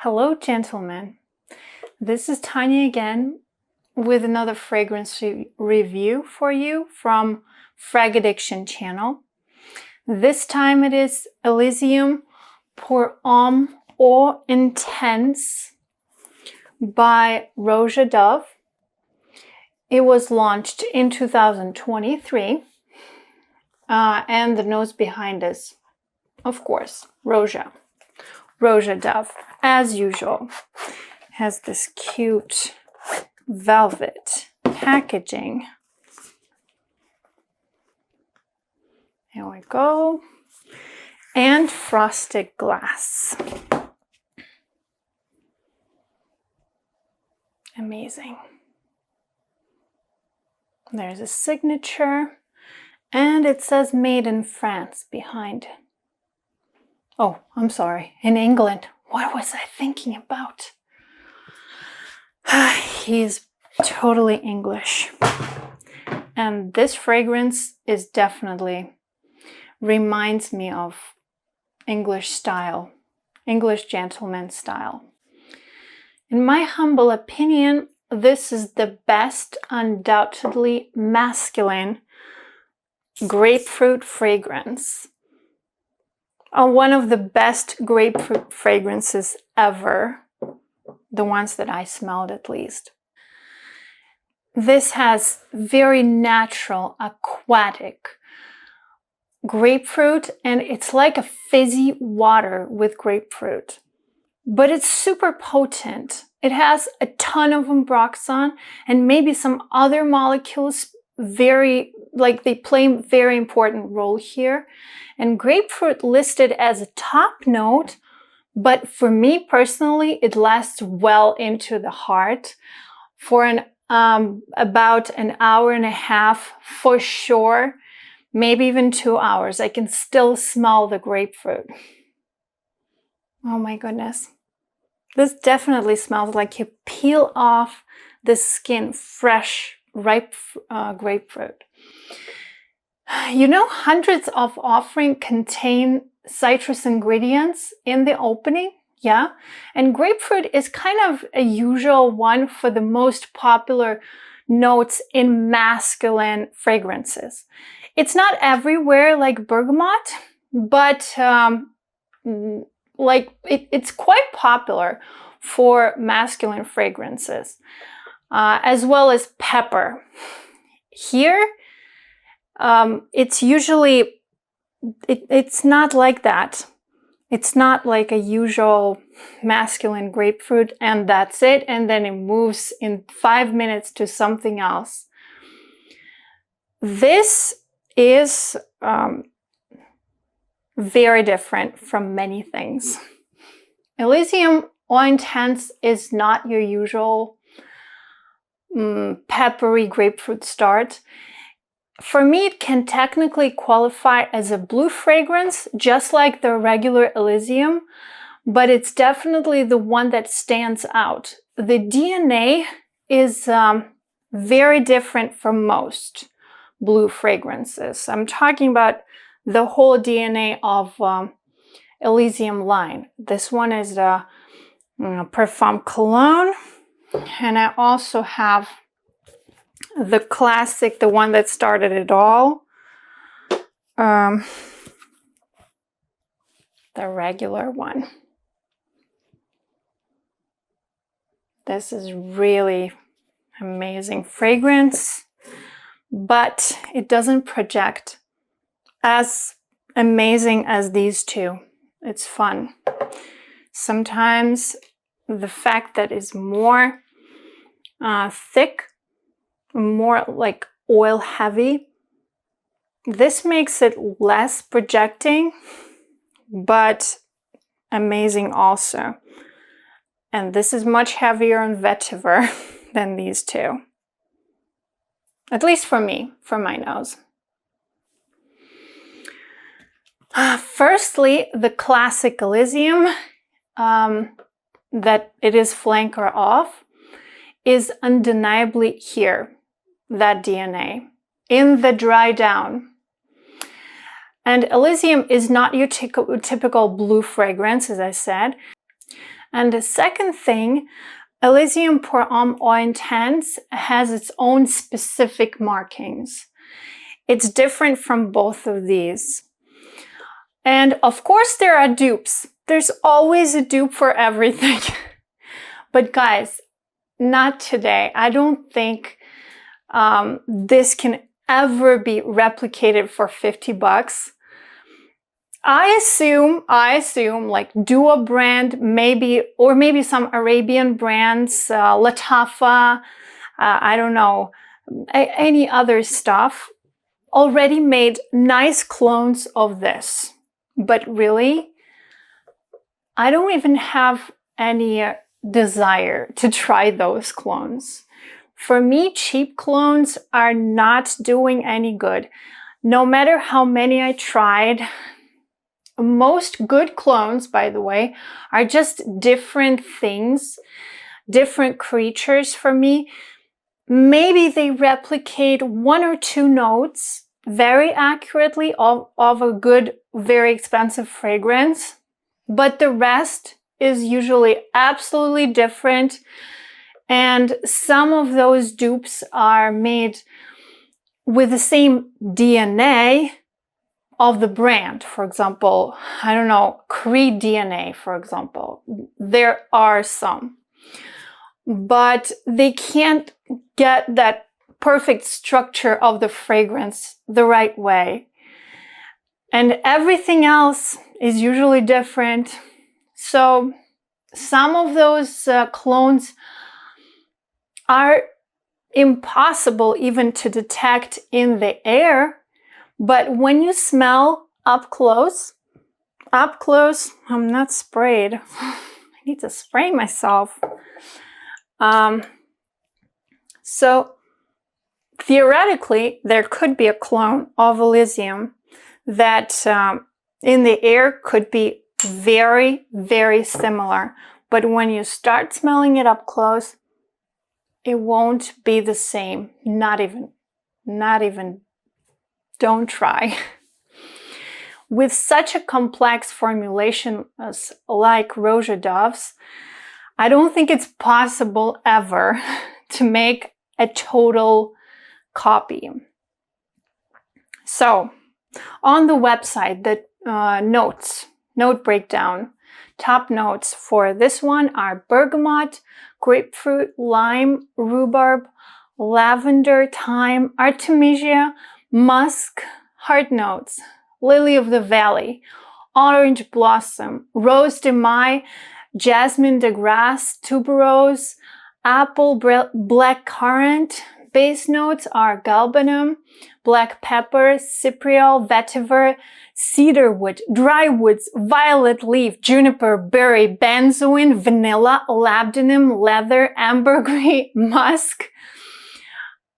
Hello, gentlemen. This is Tanya again with another fragrance review for you from Frag Addiction channel. This time it is Elysium pour Homme Eau Intense by Roja Dove. It was launched in 2023 and the nose behind us, of course, Roja Dove, as usual, has this cute velvet packaging. Here we go. And frosted glass. Amazing. There's a signature, and it says made in France behind. Oh, I'm sorry, in England. What was I thinking about? He's totally English. And this fragrance is definitely reminds me of English style, English gentleman style. In my humble opinion, this is the best, undoubtedly masculine grapefruit fragrance. One of the best grapefruit fragrances ever, the ones that I smelled at least. This has very natural, aquatic grapefruit, and it's like a fizzy water with grapefruit. But it's super potent. It has a ton of ambroxan and maybe some other molecules they play a very important role here. And grapefruit listed as a top note, but for me personally, it lasts well into the heart for about an hour and a half for sure, maybe even 2 hours. I can still smell the grapefruit. Oh my goodness. This definitely smells like you peel off the skin fresh, ripe grapefruit. You know, hundreds of offerings contain citrus ingredients in the opening, yeah? And grapefruit is kind of a usual one for the most popular notes in masculine fragrances. It's not everywhere like bergamot, but it's quite popular for masculine fragrances, as well as pepper. Here, it's usually, it's not like that. It's not like a usual masculine grapefruit and that's it, and then it moves in 5 minutes to something else. This is very different from many things. Elysium Eau Intense is not your usual peppery grapefruit start. For me, it can technically qualify as a blue fragrance, just like the regular Elysium, but it's definitely the one that stands out. The DNA is very different from most blue fragrances. I'm talking about the whole DNA of Elysium line. This one is the Parfum Cologne, and I also have the classic, the one that started it all, the regular one. This is really amazing fragrance, but it doesn't project as amazing as these two. It's fun. Sometimes the fact that it's more thick, more like oil heavy, this makes it less projecting, but amazing also. And this is much heavier on vetiver than these two. At least for me, for my nose. Firstly, the classic Elysium that it is flanker of is undeniably here, that DNA, in the dry down. And Elysium is not your typical blue fragrance, as I said. And the second thing, Elysium Pour Homme Eau Intense has its own specific markings. It's different from both of these. And of course there are dupes. There's always a dupe for everything. But guys, not today. I don't think this can ever be replicated for 50 bucks. I assume like Dua brand, maybe, or maybe some Arabian brands, Latafa, I don't know, any other stuff, already made nice clones of this. But really, I don't even have any desire to try those clones. For me, cheap clones are not doing any good. No matter how many I tried, most good clones, by the way, are just different things, different creatures for me. Maybe they replicate 1 or 2 notes very accurately of a good, very expensive fragrance, but the rest is usually absolutely different. And some of those dupes are made with the same DNA of the brand. For example, I don't know, Creed DNA, for example. There are some, but they can't get that perfect structure of the fragrance the right way. And everything else is usually different. So some of those clones are impossible even to detect in the air. But when you smell up close, I'm not sprayed. I need to spray myself. So theoretically, there could be a clone of Elysium that in the air could be very, very similar. But when you start smelling it up close, it won't be the same. Not even. Don't try. With such a complex formulation as like Roja Dove's, I don't think it's possible ever to make a total copy. So on the website, the note breakdown, top notes for this one are bergamot, grapefruit, lime, rhubarb, lavender, thyme, artemisia, musk, heart notes, lily of the valley, orange blossom, rose de mai, jasmine de grasse, tuberose, apple, black currant. Base notes are galbanum, black pepper, cypriol, vetiver, cedarwood, dry woods, violet leaf, juniper, berry, benzoin, vanilla, labdanum, leather, ambergris, musk.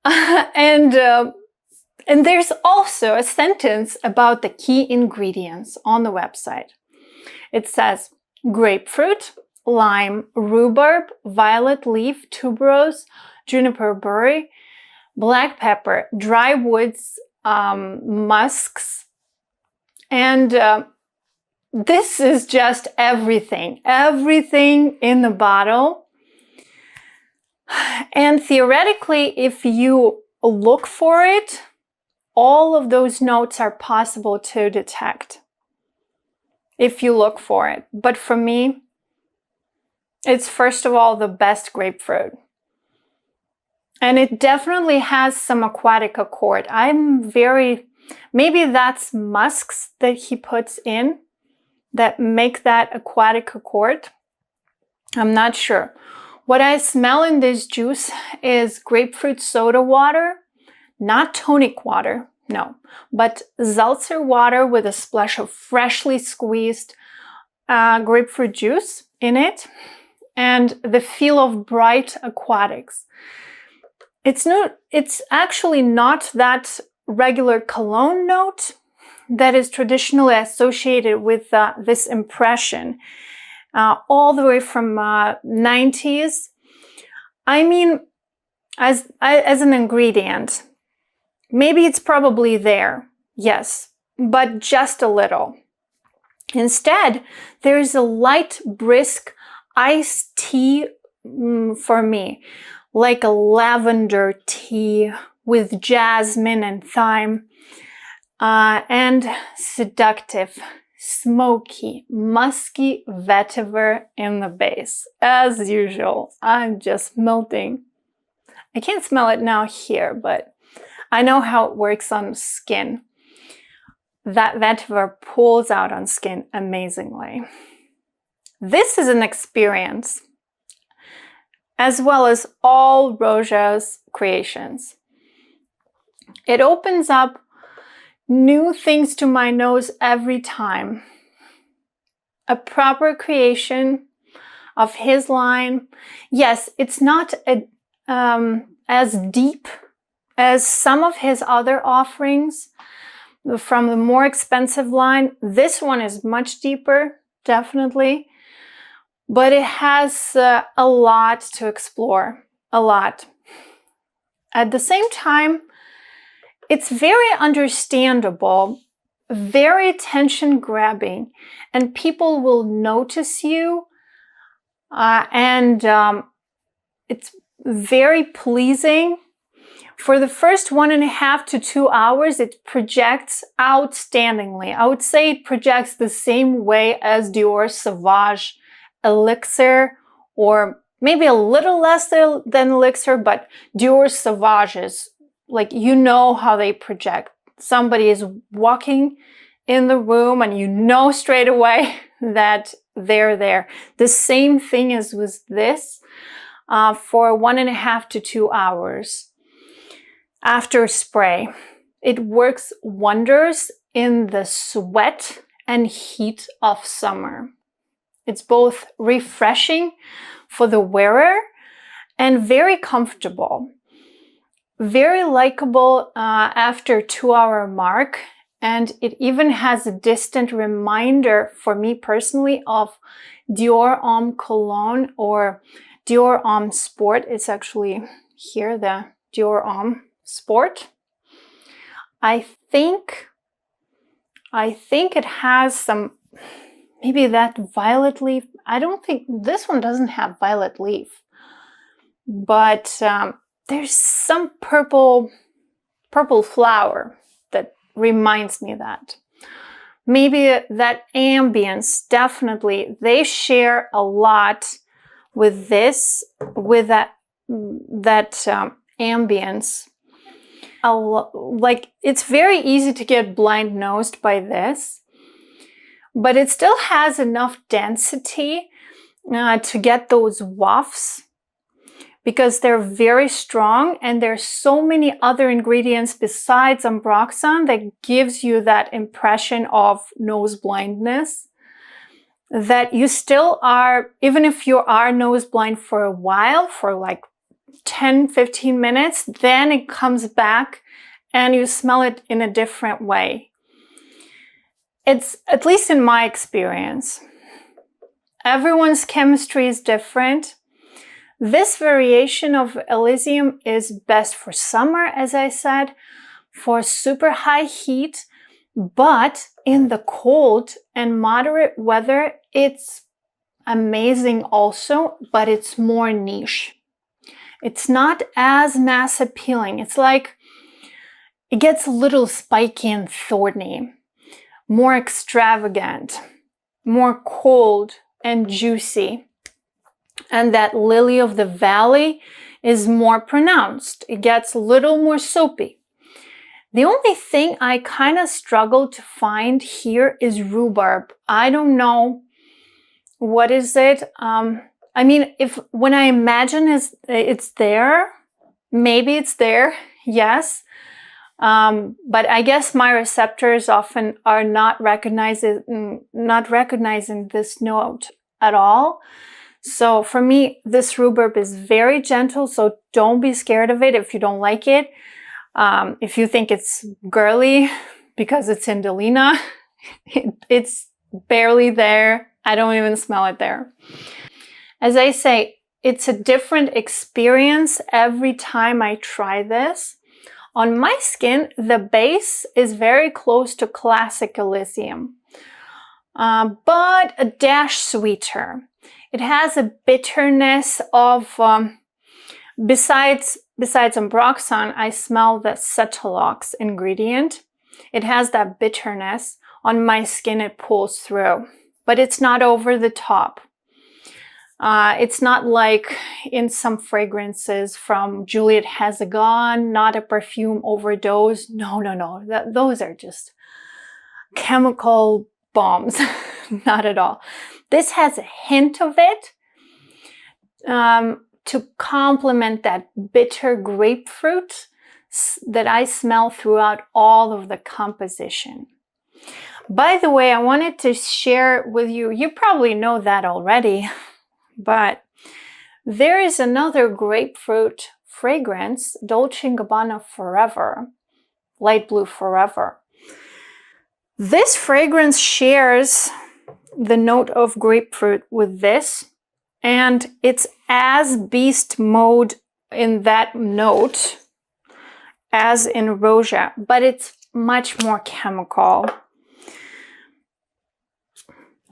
And there's also a sentence about the key ingredients on the website. It says grapefruit, lime, rhubarb, violet leaf, tuberose, juniper berry, black pepper, dry woods, musks, and this is just everything in the bottle. And theoretically, if you look for it, all of those notes are possible to detect if you look for it. But for me, it's first of all the best grapefruit. And it definitely has some aquatic accord. Maybe that's musks that he puts in that make that aquatic accord. I'm not sure. What I smell in this juice is grapefruit soda water, not tonic water, no, but seltzer water with a splash of freshly squeezed grapefruit juice in it, and the feel of bright aquatics. It's actually not that regular cologne note that is traditionally associated with this impression all the way from 90s. I mean, as an ingredient, maybe it's probably there, yes, but just a little. Instead, there is a light, brisk iced tea for me, like a lavender tea with jasmine and thyme, and seductive, smoky, musky vetiver in the base. As usual, I'm just melting. I can't smell it now here, but I know how it works on skin. That vetiver pulls out on skin amazingly. This is an experience, as well as all Roja's creations. It opens up new things to my nose every time. A proper creation of his line. Yes, it's not as deep as some of his other offerings from the more expensive line. This one is much deeper, definitely. But it has a lot to explore, a lot. At the same time, it's very understandable, very attention-grabbing, and people will notice you, and it's very pleasing. For the first 1.5 to 2 hours, it projects outstandingly. I would say it projects the same way as Dior Sauvage Elixir, or maybe a little less than Elixir, but Dior Sauvage is like, you know how they project. Somebody is walking in the room and you know straight away that they're there. The same thing as with this for 1.5 to 2 hours. After spray, it works wonders in the sweat and heat of summer. It's both refreshing for the wearer and very comfortable. Very likable after 2-hour mark, and it even has a distant reminder for me personally of Dior Homme Cologne or Dior Homme Sport. It's actually here, the Dior Homme Sport. I think it has some, maybe that violet leaf. I don't think this one doesn't have violet leaf, but there's some purple flower that reminds me of that. Maybe that ambience, definitely, they share a lot with this, with that ambience. Like, it's very easy to get blind-nosed by this, but it still has enough density to get those wafts, because they're very strong, and there's so many other ingredients besides ambroxan that gives you that impression of nose blindness, that you still are, even if you are nose blind for a while, for like 10-15 minutes, then it comes back and you smell it in a different way. It's, at least in my experience, everyone's chemistry is different. This variation of Elysium is best for summer, as I said, for super high heat, but in the cold and moderate weather, it's amazing also, but it's more niche. It's not as mass appealing. It's like, it gets a little spiky and thorny, more extravagant, more cold and juicy. And that lily of the valley is more pronounced. It gets a little more soapy. The only thing I kind of struggle to find here is rhubarb. I don't know what is it. I mean, when I imagine it's there, maybe it's there, yes. But I guess my receptors often are not recognizing this note at all. So for me, this rhubarb is very gentle, so don't be scared of it if you don't like it. If you think it's girly because it's in Delina, it's barely there. I don't even smell it there. As I say, it's a different experience every time I try this. On my skin, the base is very close to classic Elysium, but a dash sweeter. It has a bitterness of, besides ambroxan, I smell the cetylox ingredient. It has that bitterness. On my skin, it pulls through, but it's not over the top. It's not like in some fragrances from Juliette Hazegon, not a perfume overdose. No. Those are just chemical bombs. Not at all. This has a hint of it to complement that bitter grapefruit that I smell throughout all of the composition. By the way, I wanted to share with you, you probably know that already, but there is another grapefruit fragrance, Dolce & Gabbana Forever, Light Blue Forever. This fragrance shares the note of grapefruit with this, and it's as beast mode in that note as in Roja, but it's much more chemical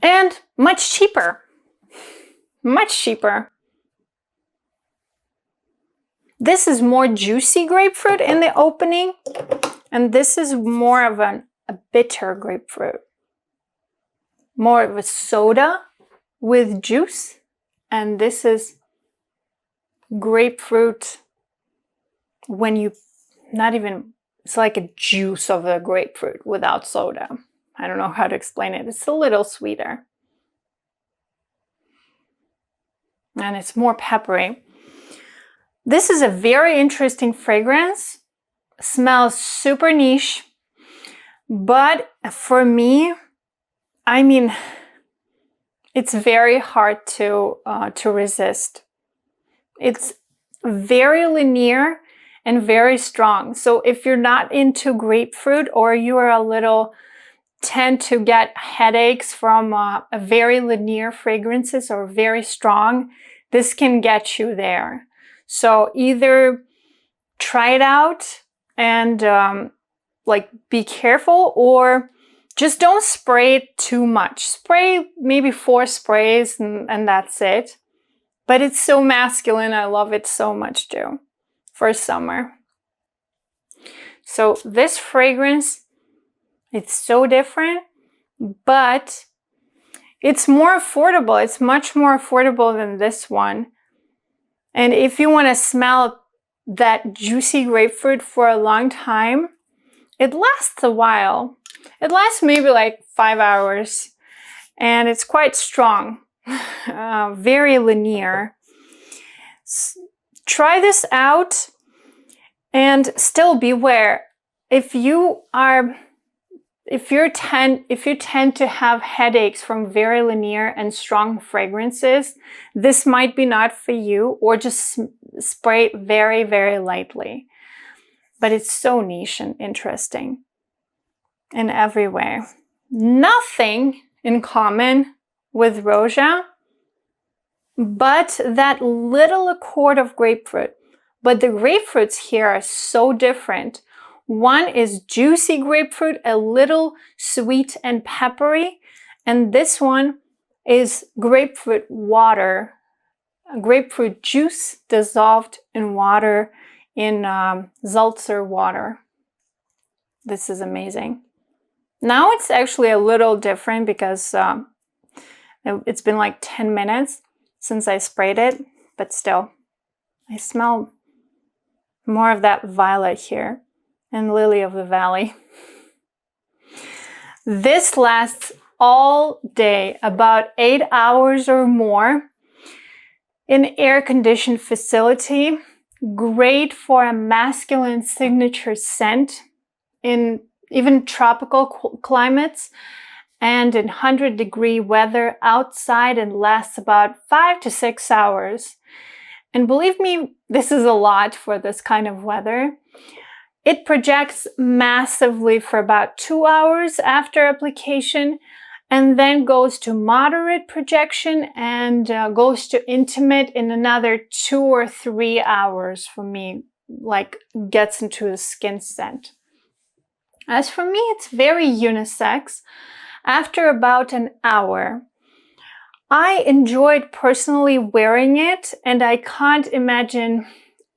and much cheaper. Much cheaper. This is more juicy grapefruit in the opening, and this is more of a bitter grapefruit. More of a soda with juice, and this is grapefruit when you, not even, it's like a juice of the grapefruit without soda. I don't know how to explain it. It's a little sweeter. And it's more peppery. This is a very interesting fragrance. Smells super niche. But for me, I mean, it's very hard to resist. It's very linear and very strong. So if you're not into grapefruit, or you are a little tend to get headaches from a very linear fragrances or very strong, this can get you there. So either try it out and like be careful, or just don't spray it too much. Spray maybe 4 sprays and that's it. But it's so masculine. I love it so much too for summer. So this fragrance, it's so different, but it's more affordable. It's much more affordable than this one. And if you want to smell that juicy grapefruit for a long time, it lasts a while. It lasts maybe like 5 hours, and it's quite strong, very linear. Try this out, and still beware. If you tend to have headaches from very linear and strong fragrances, this might be not for you, or just spray it very, very lightly. But it's so niche and interesting in every way. Nothing in common with Roja, but that little accord of grapefruit. But the grapefruits here are so different. One is juicy grapefruit, a little sweet and peppery, and this one is grapefruit water, grapefruit juice dissolved in water, in seltzer water. This is amazing. Now it's actually a little different because it's been like 10 minutes since I sprayed it, but still, I smell more of that violet here and lily of the valley. This lasts all day, about 8 hours or more, in an air-conditioned facility. Great for a masculine signature scent in even tropical climates and in 100-degree weather outside, and lasts about 5 to 6 hours. And believe me, this is a lot for this kind of weather. It projects massively for about 2 hours after application, and then goes to moderate projection and goes to intimate in another 2 or 3 hours for me, like gets into the skin scent. As for me, it's very unisex. After about an hour, I enjoyed personally wearing it, and I can't imagine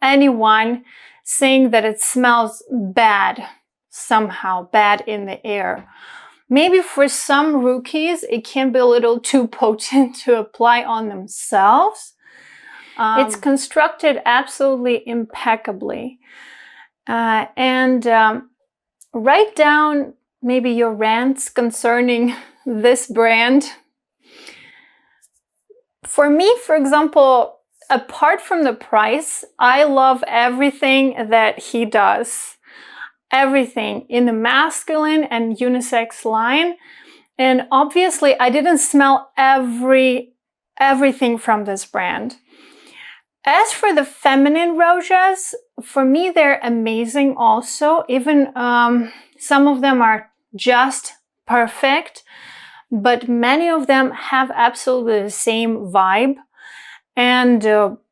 anyone saying that it smells bad, somehow bad in the air. Maybe for some rookies, it can be a little too potent to apply on themselves. It's constructed absolutely impeccably. Write down maybe your rants concerning this brand. For me, for example, apart from the price, I love everything that he does. Everything in the masculine and unisex line. And obviously, I didn't smell everything from this brand. As for the feminine Rojas, for me, they're amazing also. Even some of them are just perfect, but many of them have absolutely the same vibe and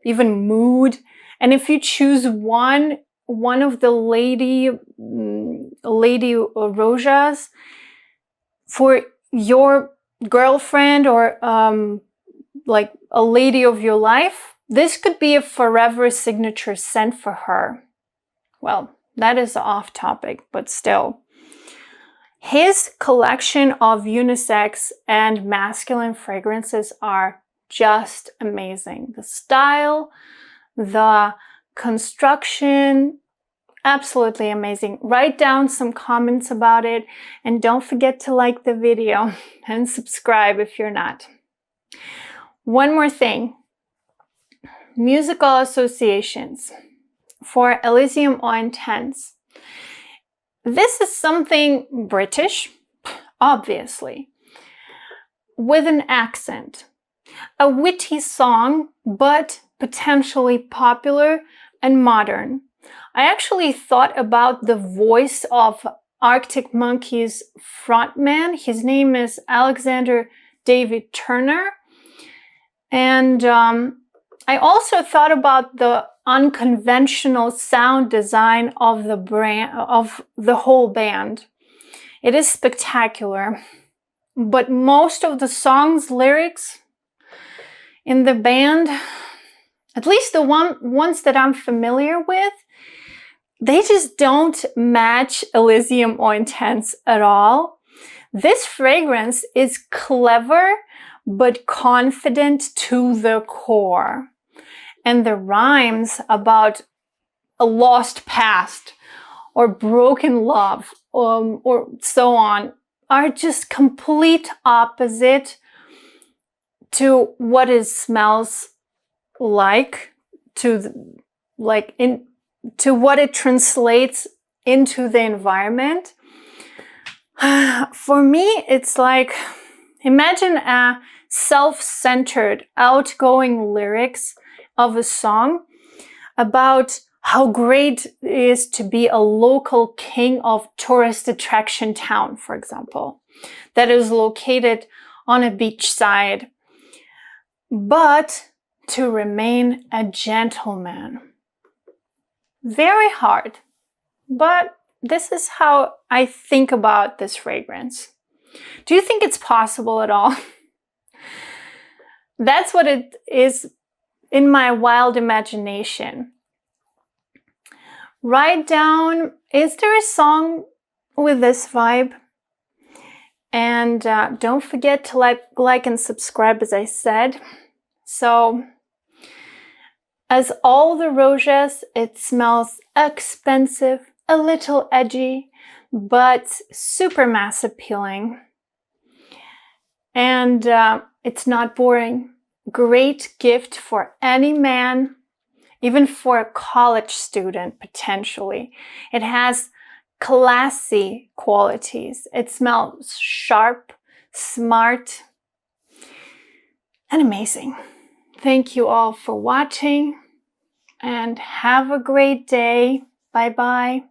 even mood. And if you choose one of the lady Rojas for your girlfriend or like a lady of your life, this could be a forever signature scent for her. Well, that is off topic, but still. His collection of unisex and masculine fragrances are just amazing. The style, the construction, absolutely amazing. Write down some comments about it, and don't forget to like the video and subscribe if you're not. One more thing. Musical associations for Elysium Eau Intense. This is something British, obviously, with an accent. A witty song, but potentially popular and modern. I actually thought about the voice of Arctic Monkeys frontman. His name is Alexander David Turner. And I also thought about the unconventional sound design of the brand, of the whole band. It is spectacular, but most of the songs' lyrics in the band, at least the ones that I'm familiar with, they just don't match Elysium Eau Intense at all. This fragrance is clever, but confident to the core. And the rhymes about a lost past or broken love or so on are just complete opposite to what it smells like, to what it translates into the environment. For me, it's like, imagine a self-centered, outgoing lyrics of a song about how great it is to be a local king of tourist attraction town, for example, that is located on a beachside, but to remain a gentleman. Very hard, but this is how I think about this fragrance. Do you think it's possible at all? That's what it is in my wild imagination. Write down, is there a song with this vibe? And don't forget to like and subscribe, as I said. So, as all the Rojas, it smells expensive, a little edgy, but super mass appealing. And it's not boring. Great gift for any man, even for a college student, potentially. It has classy qualities. It smells sharp, smart, and amazing. Thank you all for watching, and have a great day. Bye-bye.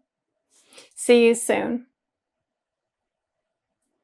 See you soon.